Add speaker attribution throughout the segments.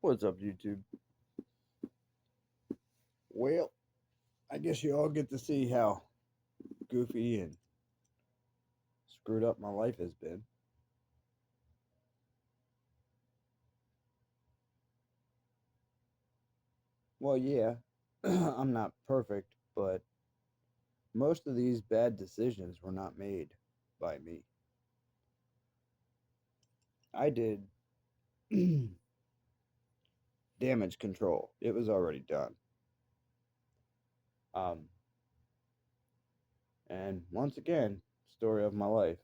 Speaker 1: What's up, YouTube? Well, I guess you all get to see how goofy and screwed up my life has been. Well, yeah, I'm not perfect, but most of these bad decisions were not made by me. I did damage control, it was already done. Um, and once again, story of my life.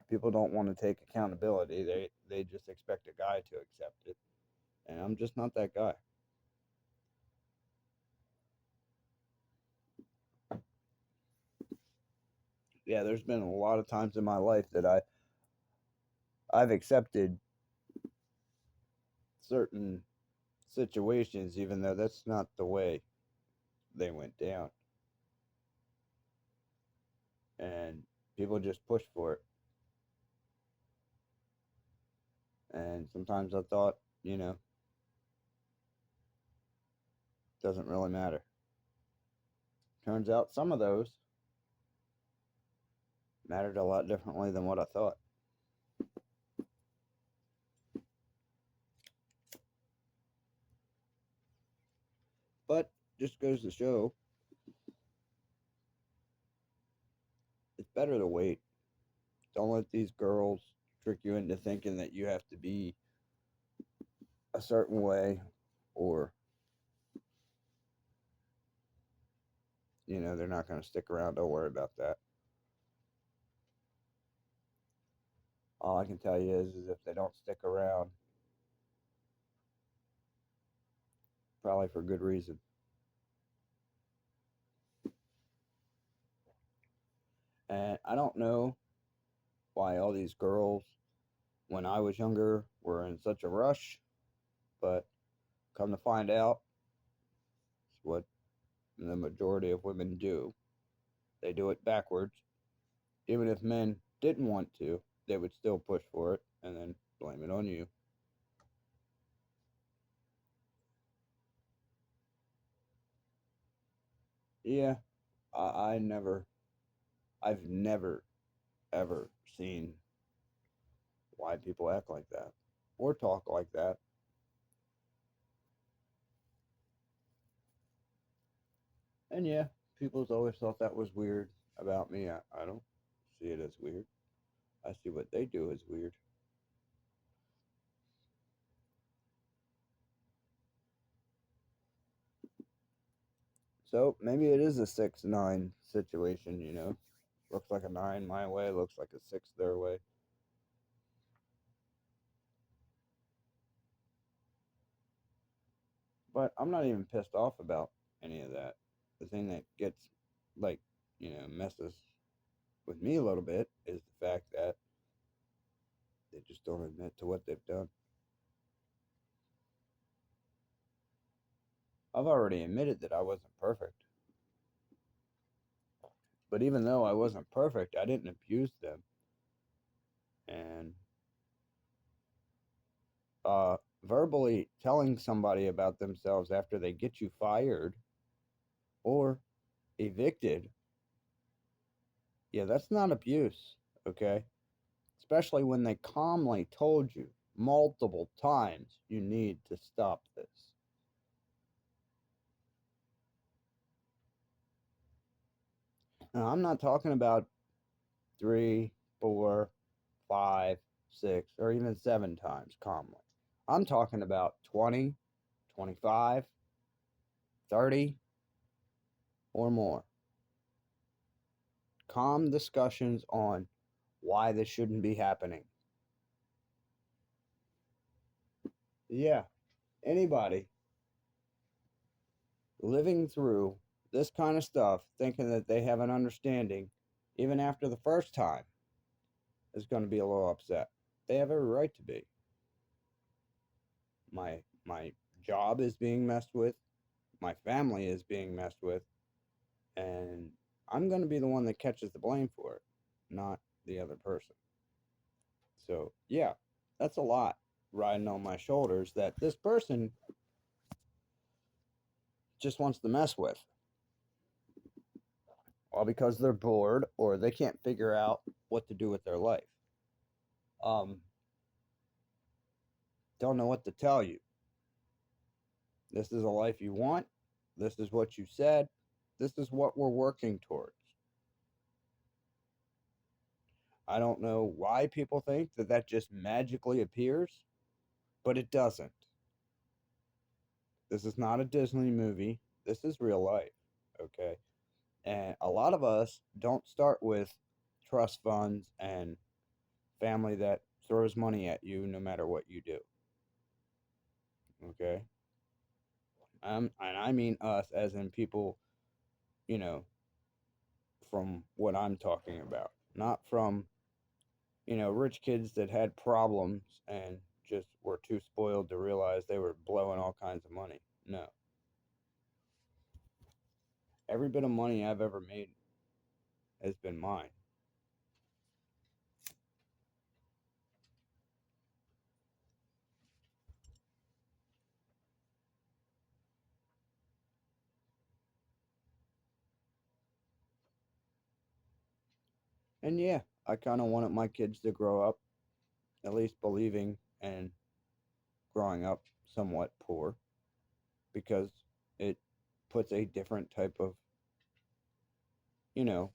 Speaker 1: People don't want to take accountability, they just expect a guy to accept it. And I'm just not that guy. Yeah, there's been a lot of times in my life that I've accepted certain situations, even though that's not the way they went down. And people just push for it. And sometimes I thought, doesn't really matter. Turns out some of those mattered a lot differently than what I thought. But just goes to show it's better to wait. Don't let these girls trick you into thinking that you have to be a certain way or, they're not going to stick around. Don't worry about that. All I can tell you is if they don't stick around, probably for good reason. And I don't know why all these girls, when I was younger, were in such a rush, but come to find out, it's what the majority of women do. They do it backwards. Even if men didn't want to, they would still push for it and then blame it on you. Yeah, I never, I've never, ever seen why people act like that or talk like that. And yeah, people's always thought that was weird about me. I don't see it as weird. I see what they do as weird. So maybe it is a 6-9 situation. Looks like a 9 my way, looks like a 6 their way. But I'm not even pissed off about any of that. The thing that gets, like, messes with me a little bit is the fact that they just don't admit to what they've done. I've already admitted that I wasn't perfect. But even though I wasn't perfect, I didn't abuse them. And verbally telling somebody about themselves after they get you fired or evicted, yeah, that's not abuse, okay? Especially when they calmly told you multiple times you need to stop this. Now, I'm not talking about three, four, five, six, or even 7 times calmly. I'm talking about 20, 25, 30, or more. Calm discussions on why this shouldn't be happening. Yeah, anybody living through this kind of stuff thinking that they have an understanding, even after the first time, is going to be a little upset. They have every right to be. My job is being messed with, my family is being messed with, and I'm going to be the one that catches the blame for it, not the other person. So, yeah, that's a lot. riding on my shoulders that this person just wants to mess with, all because they're bored or they can't figure out what to do with their life. Um, don't know what to tell you. This is a life you want. This is what you said. This is what we're working towards. I don't know why people think that that just magically appears, but it doesn't. This is not a Disney movie. This is real life. Okay. And a lot of us don't start with trust funds and family that throws money at you no matter what you do. Okay. And I mean us, as in people, you know, from what I'm talking about, not from, rich kids that had problems and just were too spoiled to realize they were blowing all kinds of money. No. Every bit of money I've ever made has been mine. And yeah, I kind of wanted my kids to grow up at least believing and growing up somewhat poor because it puts a different type of, you know,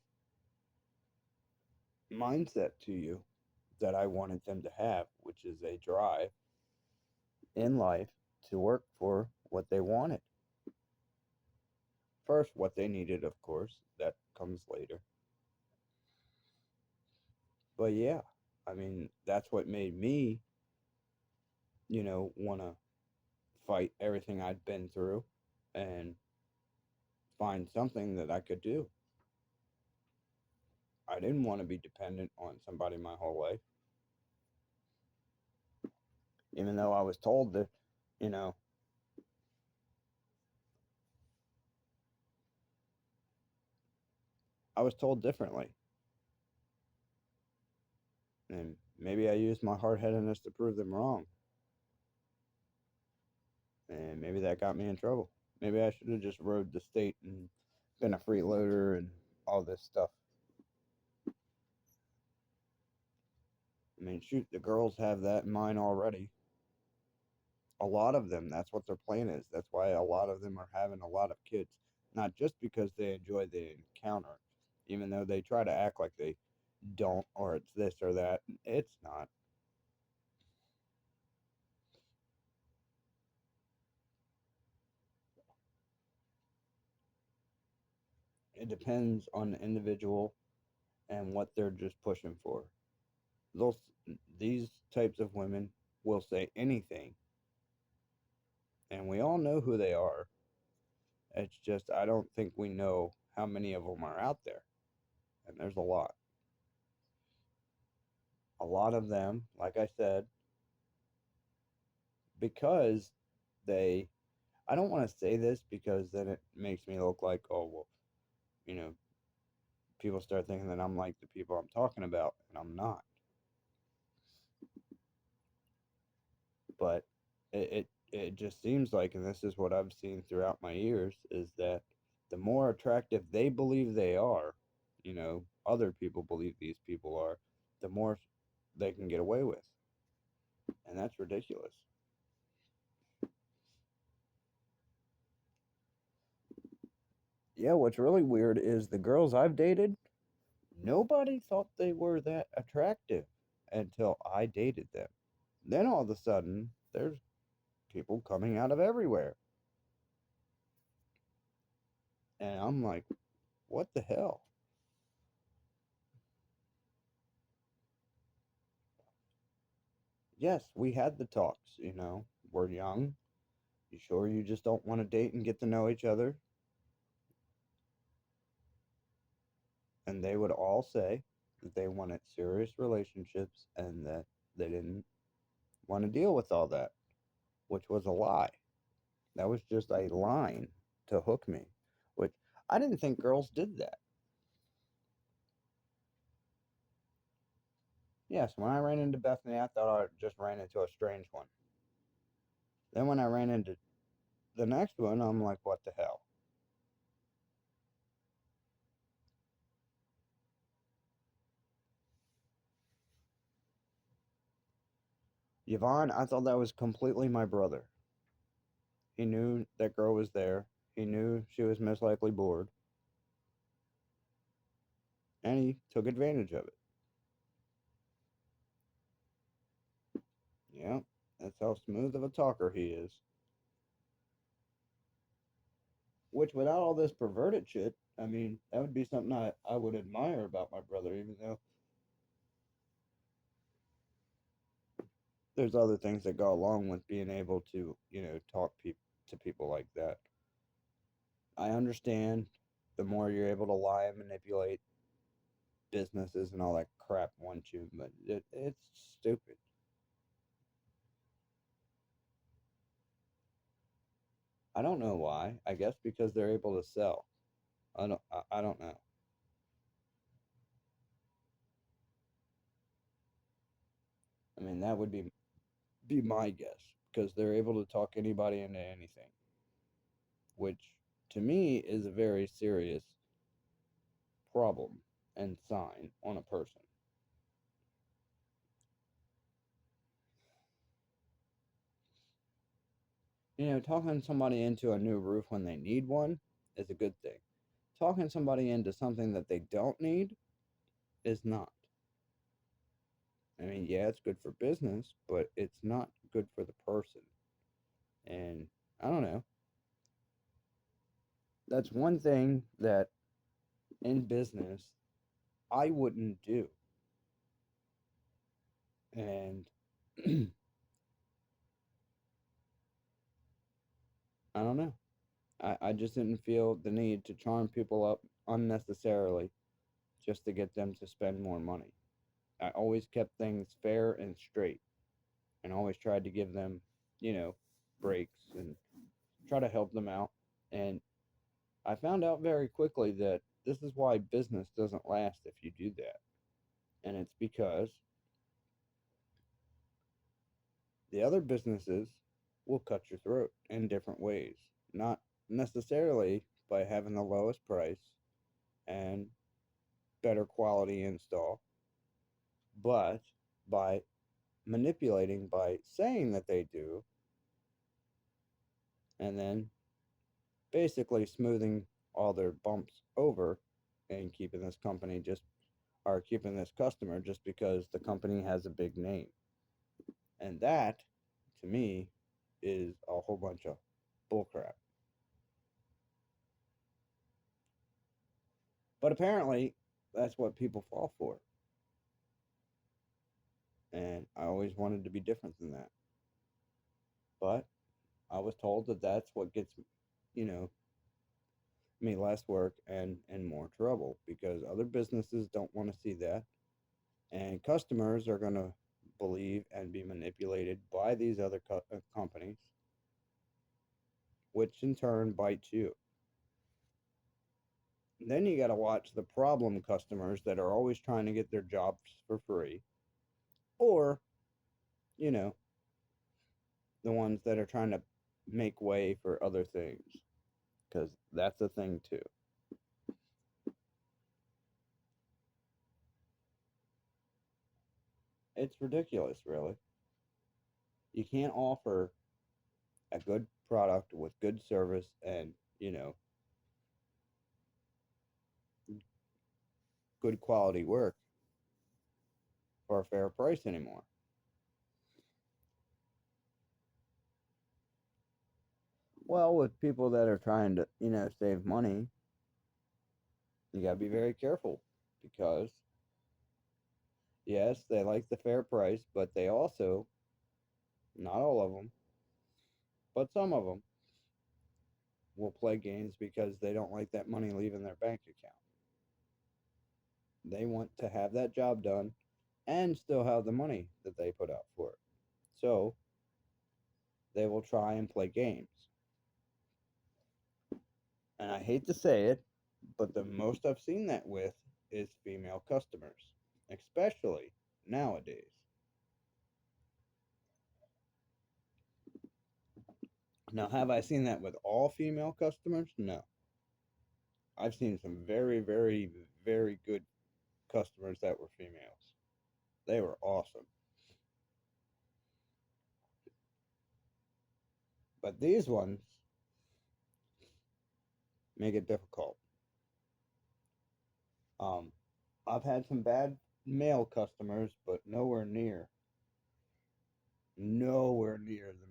Speaker 1: mindset to you that I wanted them to have, which is a drive in life to work for what they wanted. First, what they needed, of course, that comes later. But yeah, I mean, that's what made me, want to fight everything I'd been through and find something that I could do. I didn't want to be dependent on somebody my whole life, even though I was told that, you know, I was told differently. And maybe I used my hard headedness to prove them wrong. And maybe that got me in trouble. Maybe I should have just rode the state and been a freeloader and all this stuff. I mean, shoot, the girls have that in mind already. A lot of them, that's what their plan is. That's why a lot of them are having a lot of kids. Not just because they enjoy the encounter, even though they try to act like they don't or it's this or that. It's not. It depends on the individual and what they're just pushing for. Those these types of women will say anything, and we all know who they are. It's just I don't think we know how many of them are out there, and there's a lot. A lot of them, like I said, because they. I don't want to say this because then it makes me look like, oh well, you know, people start thinking that I'm like the people I'm talking about, and I'm not. But it just seems like, and this is what I've seen throughout my years, is that the more attractive they believe they are, other people believe these people are, the more they can get away with, and that's ridiculous. Yeah, what's really weird is the girls I've dated, nobody thought they were that attractive until I dated them. Then all of a sudden, there's people coming out of everywhere, and I'm like, what the hell? Yes, we had the talks, we're young. You sure you just don't want to date and get to know each other? And they would all say that they wanted serious relationships and that they didn't want to deal with all that, which was a lie. That was just a line to hook me, which I didn't think girls did that. Yes, when I ran into Bethany, I thought I just ran into a strange one. Then when I ran into the next one, I'm like, what the hell? Yvonne, I thought that was completely my brother. He knew that girl was there. He knew she was most likely bored. And he took advantage of it. Yeah, that's how smooth of a talker he is. Which, without all this perverted shit, I mean, that would be something I would admire about my brother, even though there's other things that go along with being able to, talk to people like that. I understand the more you're able to lie and manipulate businesses and all that crap, won't you? But it's stupid. I don't know why. I guess because they're able to sell. I don't know. I mean, that would be my guess because they're able to talk anybody into anything, which to me is a very serious problem and sign on a person. Talking somebody into a new roof when they need one is a good thing. Talking somebody into something that they don't need is not. I mean, yeah, it's good for business, but it's not good for the person. And I don't know. That's one thing that in business I wouldn't do. And I don't know. I just didn't feel the need to charm people up unnecessarily just to get them to spend more money. I always kept things fair and straight and always tried to give them, you know, breaks and try to help them out. And I found out very quickly that this is why business doesn't last if you do that. And it's because the other businesses will cut your throat in different ways. Not necessarily by having the lowest price and better quality install, but by manipulating, by saying that they do, and then basically smoothing all their bumps over and keeping this company just or keeping this customer just because the company has a big name. And that, to me, is a whole bunch of bullcrap. But apparently, that's what people fall for. And I always wanted to be different than that. But I was told that that's what gets, you know, me less work and more trouble because other businesses don't want to see that. And customers are going to believe and be manipulated by these other companies, which in turn bites you. Then you got to watch the problem customers that are always trying to get their jobs for free, or, you know, the ones that are trying to make way for other things, because that's a thing too. It's ridiculous, really. You can't offer a good product with good service and, good quality work for a fair price anymore. Well, with people that are trying to, save money, you got to be very careful because, yes, they like the fair price, but they also, not all of them, but some of them, will play games because they don't like that money leaving their bank account. They want to have that job done and still have the money that they put out for it. So they will try and play games. And I hate to say it, but the most I've seen that with is female customers, especially. nowadays. Now, have I seen that with all female customers? No. I've seen some very, very, very good customers that were females. They were awesome. But these ones make it difficult. Um, I've had some bad male customers, but nowhere near the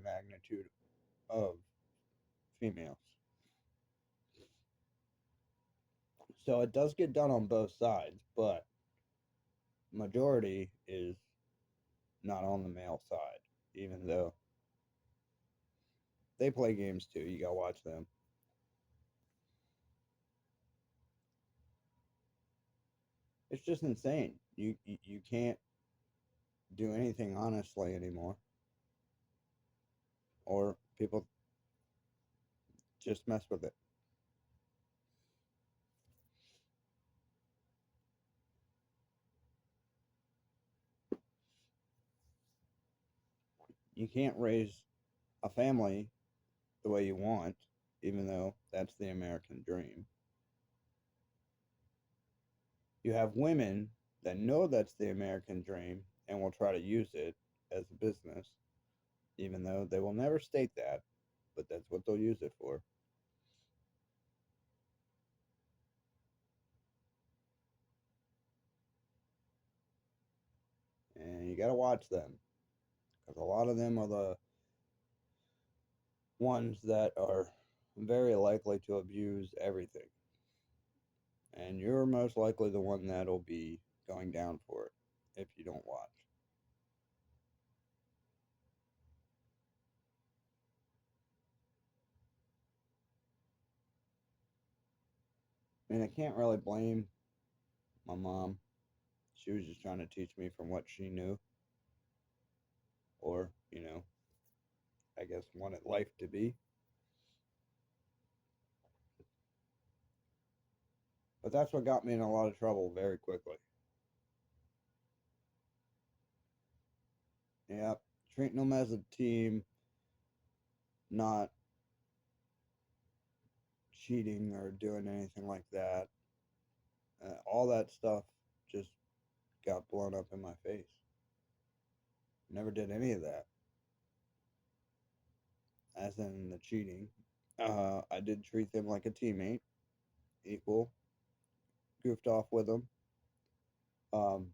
Speaker 1: magnitude of females. So it does get done on both sides, but majority is not on the male side, even though they play games too. You gotta watch them. It's just insane. You can't do anything honestly anymore, or people just mess with it. You can't raise a family the way you want, even though that's the American dream. You have women that know that's the American dream and will try to use it as a business, even though they will never state that, but that's what they'll use it for. And you got to watch them because a lot of them are the ones that are very likely to abuse everything. And you're most likely the one that'll be going down for it if you don't watch. I mean, I can't really blame my mom. She was just trying to teach me from what she knew, or, I guess wanted life to be. But that's what got me in a lot of trouble very quickly. Yeah, treating them as a team, not cheating or doing anything like that. All that stuff just got blown up in my face. Never did any of that, as in the cheating. I did treat them like a teammate, equal, goofed off with them. Um,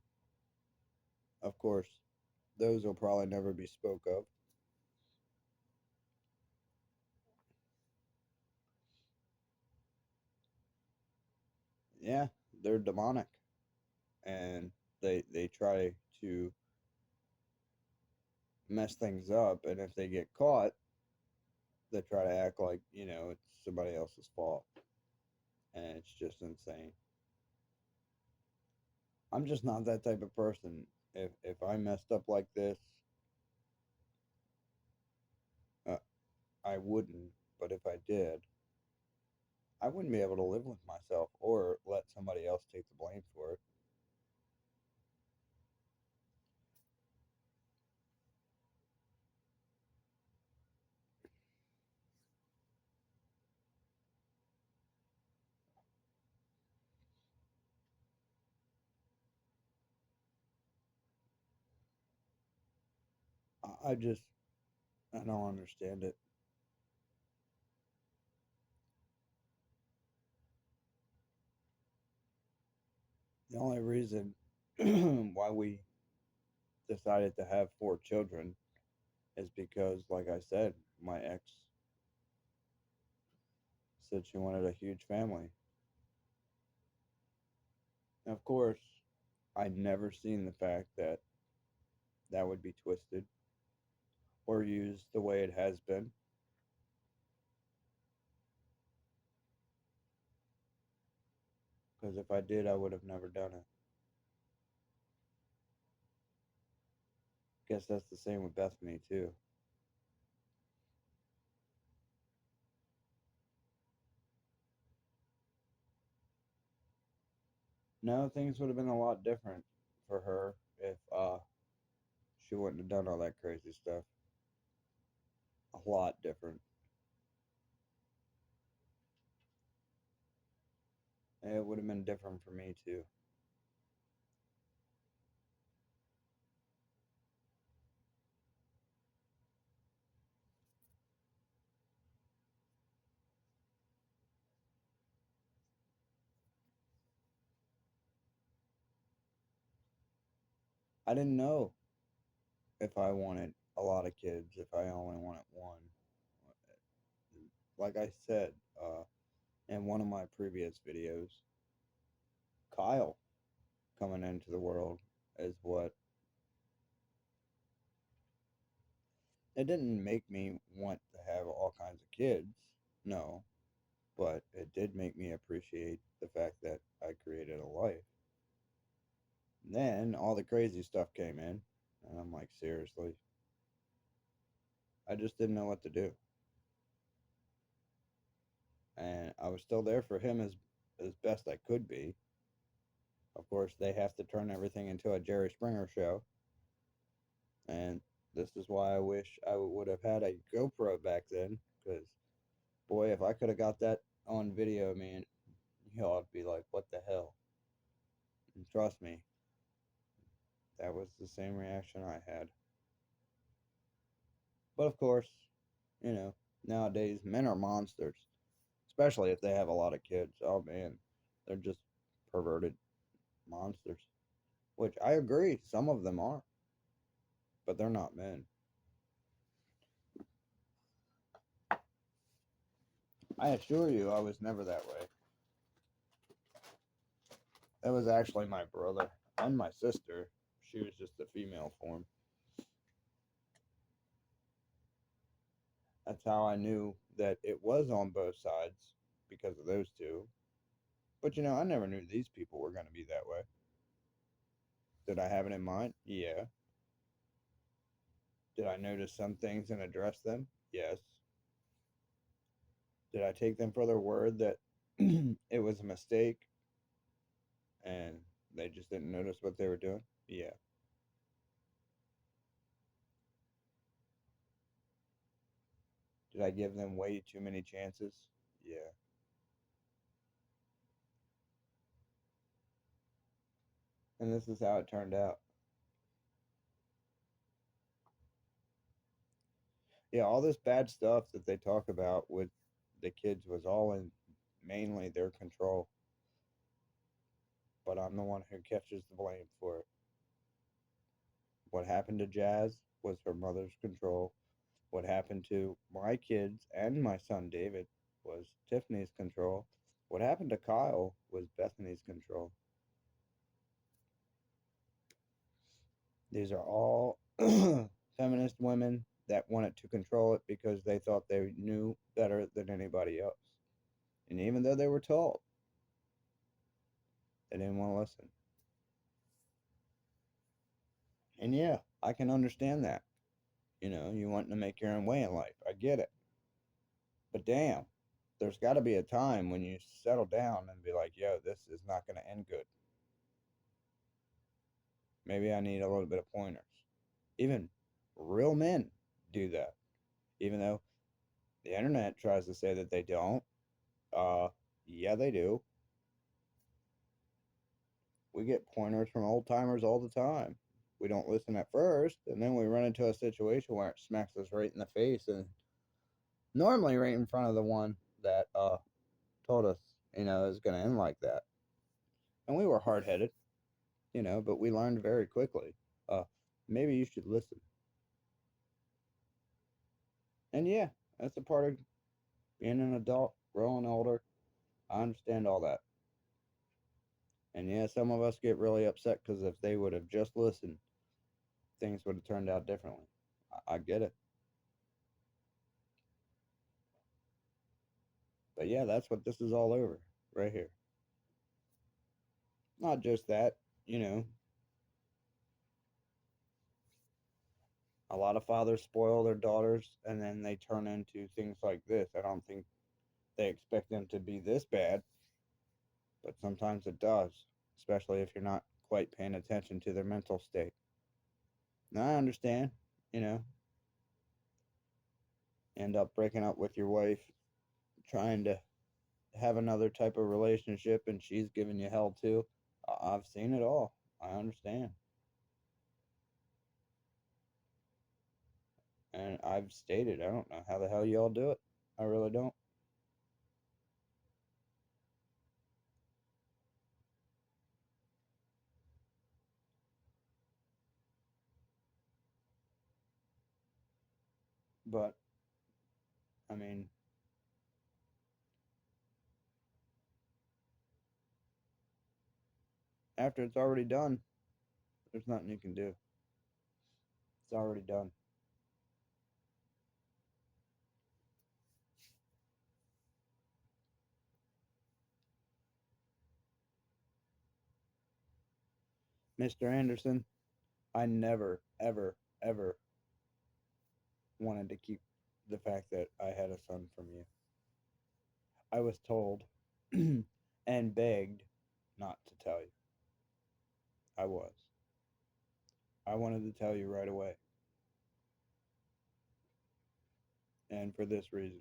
Speaker 1: of course, those will probably never be spoke of. Yeah, they're demonic, and they try to mess things up, and if they get caught, they try to act like it's somebody else's fault, and it's just insane. I'm just not that type of person. If I messed up like this, uh, I wouldn't. But if I did, I wouldn't be able to live with myself or let somebody else take the blame for it. I just I don't understand it. The only reason why we decided to have four children is because, like I said, my ex said she wanted a huge family. And of course, I'd never seen the fact that that would be twisted or used the way it has been. Because if I did, I would have never done it. Guess that's the same with Bethany, too. No, things would have been a lot different for her. if she wouldn't have done all that crazy stuff. A lot different. And it would have been different for me too. I didn't know if I wanted a lot of kids, if I only wanted one. Like I said in one of my previous videos, Kyle coming into the world is what it didn't make me want to have all kinds of kids, no, but it did make me appreciate the fact that I created a life. Then all the crazy stuff came in, and I'm like, seriously, I just didn't know what to do. And I was still there for him as best I could be. Of course, they have to turn everything into a Jerry Springer show, and this is why I wish I would have had a GoPro back then, because boy, if I could have got that on video, man, y'all would be like, what the hell? And trust me, that was the same reaction I had. But of course, you know, nowadays men are monsters, especially if they have a lot of kids. Oh man, they're just perverted monsters. Which I agree, some of them are, but they're not men. I assure you, I was never that way. That was actually my brother and my sister. She was just the female form. That's how I knew that it was on both sides because of those two. But you know, I never knew these people were going to be that way. Did I have it in mind? Yeah. Did I notice some things and address them? Yes. Did I take them for their word that it was a mistake and they just didn't notice what they were doing? Yeah. Did I give them way too many chances? Yeah. And this is how it turned out. Yeah, all this bad stuff that they talk about with the kids was all in mainly their control, but I'm the one who catches the blame for it. What happened to Jazz was her mother's control. What happened to my kids and my son David was Tiffany's control. What happened to Kyle was Bethany's control. These are all feminist women that wanted to control it because they thought they knew better than anybody else. And even though they were told, they didn't want to listen. And yeah, I can understand that. You know, you want to make your own way in life. I get it. But damn, there's got to be a time when you settle down and be like, yo, this is not going to end good. Maybe I need a little bit of pointers. Even real men do that. Even though the internet tries to say that they don't. Uh, yeah, they do. We get pointers from old timers all the time. We don't listen at first, and then we run into a situation where it smacks us right in the face, and normally right in front of the one that told us, you know, is going to end like that. And we were hard headed, you know, but we learned very quickly. Uh, Maybe you should listen. And yeah, that's a part of being an adult, growing older. I understand all that. And yeah, some of us get really upset because if they would have just listened, things would have turned out differently. I get it. But yeah, that's what this is all over, right here. Not just that, you know, a lot of fathers spoil their daughters and then they turn into things like this. I don't think they expect them to be this bad, but sometimes it does, especially if you're not quite paying attention to their mental state. Now, I understand, you know, end up breaking up with your wife, trying to have another type of relationship, and she's giving you hell too. I've seen it all. I understand. And I've stated, I don't know how the hell y'all do it. I really don't. But, I mean, after it's already done, there's nothing you can do. It's already done. Mr. Anderson, I never, ever, ever wanted to keep the fact that I had a son from you. I was told and begged not to tell you. I was. I wanted to tell you right away. And for this reason.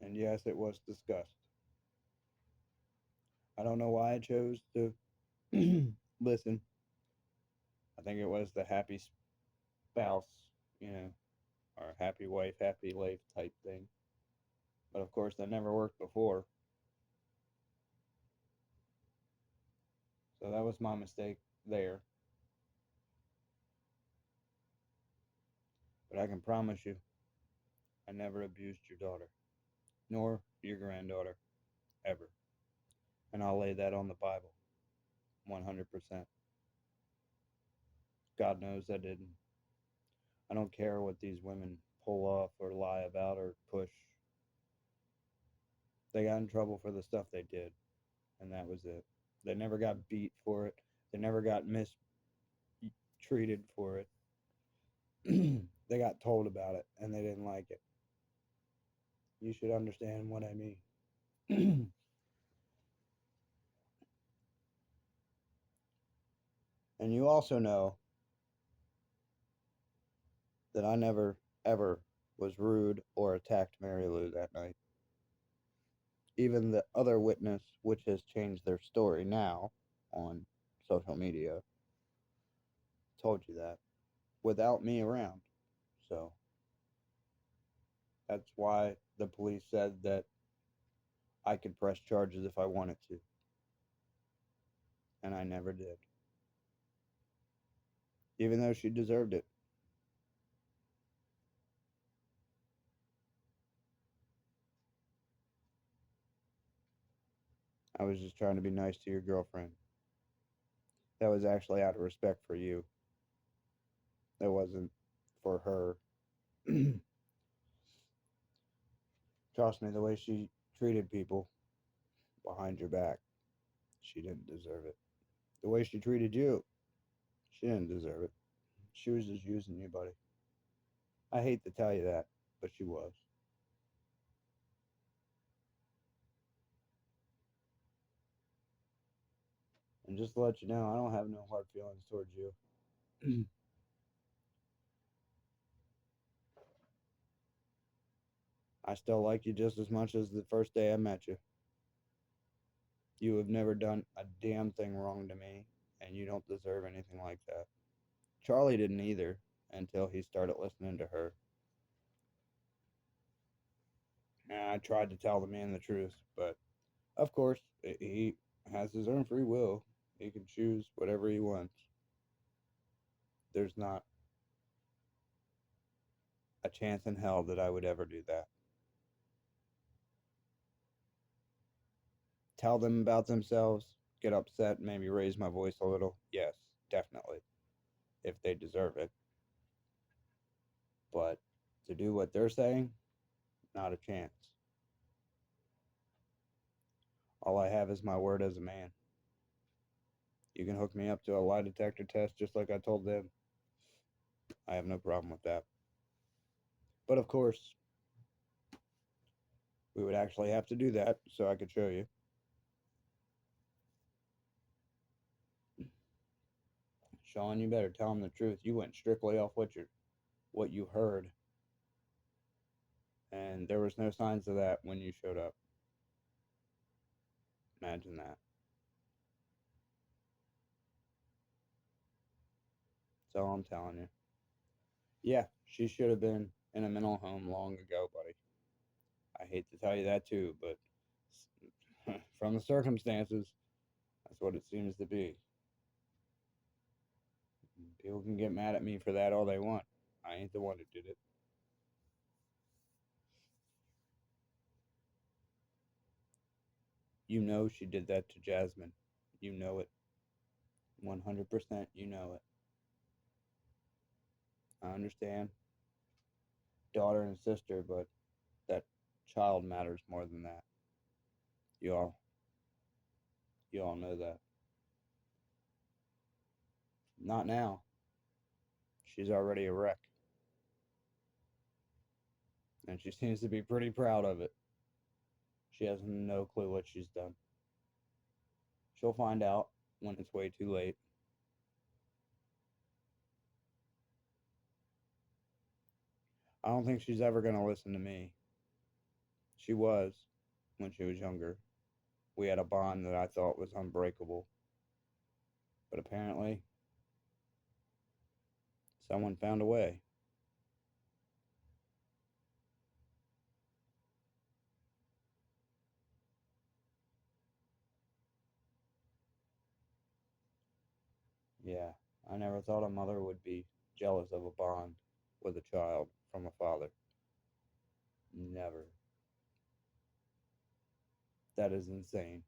Speaker 1: And yes, it was discussed. I don't know why I chose to listen. I think it was the happy spouse, you know, or happy wife, happy life type thing. But of course, that never worked before. So that was my mistake there. But I can promise you, I never abused your daughter, nor your granddaughter, ever. And I'll lay that on the Bible, 100%. God knows I didn't. I don't care what these women pull off or lie about or push. They got in trouble for the stuff they did, and that was it. They never got beat for it. They never got mistreated for it. They got told about it, and they didn't like it. You should understand what I mean. And you also know that I never, ever was rude or attacked Mary Lou that night. Even the other witness, which has changed their story now on social media, told you that without me around. So that's why the police said that I could press charges if I wanted to. And I never did. Even though she deserved it. I was just trying to be nice to your girlfriend. That was actually out of respect for you. It wasn't for her. Trust me, the way she treated people behind your back, she didn't deserve it. The way she treated you, she didn't deserve it. She was just using you, buddy. I hate to tell you that, but she was. And just to let you know, I don't have no hard feelings towards you. I still like you just as much as the first day I met you. You have never done a damn thing wrong to me, and you don't deserve anything like that. Charlie didn't either until he started listening to her. And I tried to tell the man the truth, but of course, he has his own free will. He can choose whatever he wants. There's not a chance in hell that I would ever do that. Tell them about themselves, get upset, maybe raise my voice a little. Yes, definitely, if they deserve it. But to do what they're saying, not a chance. All I have is my word as a man. You can hook me up to a lie detector test just like I told them. I have no problem with that. But of course, we would actually have to do that so I could show you. Sean, you better tell him the truth. You went strictly off what you heard, and there was no signs of that when you showed up. Imagine that. That's all I'm telling you. Yeah, she should have been in a mental home long ago, buddy. I hate to tell you that too, but from the circumstances, that's what it seems to be. People can get mad at me for that all they want. I ain't the one who did it. You know she did that to Jasmine. You know it. 100% you know it. I understand. Daughter and sister, but that child matters more than that. You all you all know that. Not now. She's already a wreck. And she seems to be pretty proud of it. She has no clue what she's done. She'll find out when it's way too late. I don't think she's ever going to listen to me. She was when she was younger. We had a bond that I thought was unbreakable. But apparently, someone found a way. Yeah, I never thought a mother would be jealous of a bond with a child from a father. Never. That is insane.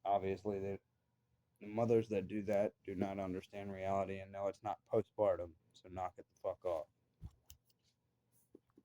Speaker 1: Obviously, the mothers that do that do not understand reality and know it's not postpartum, so knock it the fuck off.